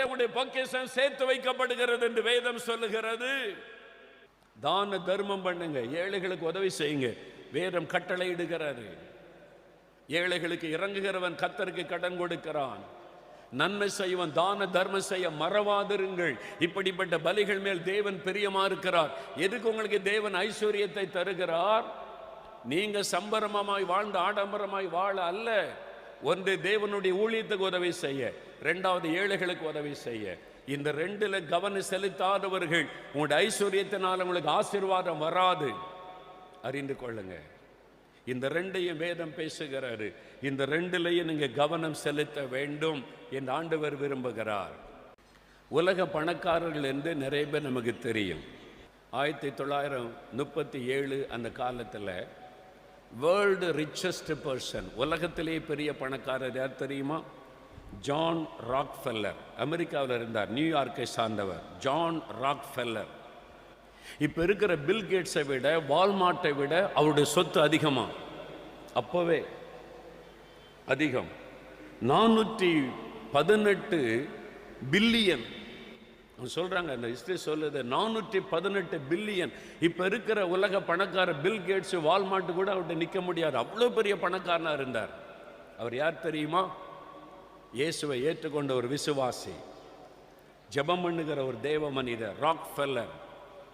உங்களுடைய பொக்கிஷம் சேர்த்து வைக்கப்படுகிறது என்று வேதம் சொல்லுகிறது. தான தர்மம் பண்ணுங்க, ஏழைகளுக்கு உதவி செய்யுங்க. வேதம் கட்டளை இடுகிறது. ஏழைகளுக்கு இறங்குகிறவன் கர்த்தருக்கு கடன் கொடுக்கிறான். நன்மை செய்வன் தான தர்மம் செய்ய மறவாதிருங்கள். இப்படிப்பட்ட பலிகள் மேல் தேவன் பிரியமா இருக்கிறார். எதுக்கு உங்களுக்கு தேவன் ஐஸ்வர்யத்தை தருகிறார்? நீங்க சம்பரமாய் வாழ்ந்து ஆடம்பரமாய் வாழ அல்ல. ஒன்று தேவனுடைய ஊழியத்துக்கு உதவி செய்ய, இரண்டாவது ஏழைகளுக்கு உதவி செய்ய. இந்த ரெண்டுல கவனம் செலுத்தாதவர்கள் உங்களுடைய ஐஸ்வர்யத்தினால் உங்களுக்கு ஆசீர்வாதம் வராது. அறிந்து கொள்ளுங்க. இந்த ரெண்டையும் வேதம் பேசுகிறாரு. இந்த ரெண்டுலையும் நீங்க கவனம் செலுத்த வேண்டும் என்று ஆண்டவர் விரும்புகிறார். உலக பணக்காரர்கள் என்று நிறைய பேர் நமக்கு தெரியும். 1937 அந்த காலத்தில் வேர்ல்டு ரிச்சஸ்ட் பர்சன், உலகத்திலே பெரிய பணக்காரர் யார் தெரியுமா? John Rockefeller. அமெரிக்காவில் இருந்தார், நியூயார்க்கை சார்ந்தவர். John Rockefeller. இப்போ இருக்கிற பில் கேட்ஸை விட, வால்மார்ட்டை விட அவருடைய சொத்து அதிகமா? அப்போவே அதிகம். 418 பில்லியன் சொல்றாங்க. அந்த ஹிஸ்டரி சொல்லுது 418 பில்லியன். இப்போ இருக்கிற உலக பணக்கார பில் கேட்ஸ், வால்மார்ட் கூட அவர்கிட்ட நிற்க முடியாது. அவ்வளோ பெரிய பணக்காரனா இருந்தார். அவர் யார் தெரியுமா? இயேசுவை ஏற்றுக்கொண்ட ஒரு விசுவாசி, ஜெபம் பண்ணுகிற ஒரு தேவ மனிதர் ராக்ஃபெல்லர்.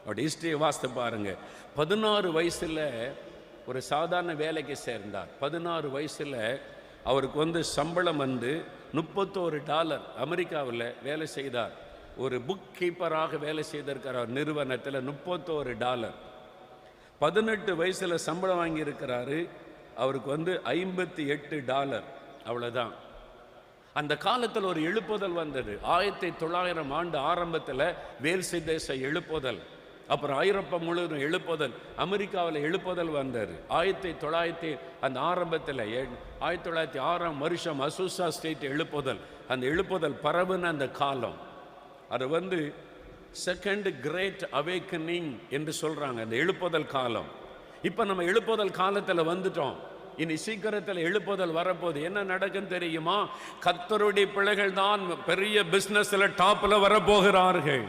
அவருடைய ஹிஸ்டரியை வாசித்து பாருங்க. 16 வயசுல ஒரு சாதாரண வேலைக்கு சேர்ந்தார். 16 வயசுல அவருக்கு சம்பளம் $31 அமெரிக்காவில் வேலை செய்தார். ஒரு புக் கீப்பராக வேலை செய்திருக்கிறார் நிறுவனத்தில். $31. 18 வயசுல சம்பளம் வாங்கி இருக்கிறாரு. அவருக்கு $58. அவ்வளவுதான். அந்த காலத்தில் ஒரு எழுப்புதல் வந்தது. 1900 ஆண்டு ஆரம்பத்தில் வேல்சி தேச எழுப்புதல், அப்புறம் ஐரோப்பா முழுவதும் எழுப்புதல், அமெரிக்காவில் எழுப்புதல் வந்தது. 1900 அந்த ஆரம்பத்தில் 1906 வருஷம் அசூசா ஸ்டேட் எழுப்புதல். அந்த எழுப்புதல் பரவுன அந்த காலம். அது செகண்ட் கிரேட் அவேக்கனிங் என்று சொல்றாங்க, அந்த எழுப்புதல் காலம். இப்போ நம்ம எழுப்புதல் காலத்தில் வந்துட்டோம். இனி சீக்கிரத்தில் எழுப்புதல் வரப்போகுது. என்ன நடக்கும் தெரியுமா? கர்த்தருடைய பிள்ளைகள் தான் பெரிய பிசினஸ்ல டாப்ல வரப்போகிறார்கள்.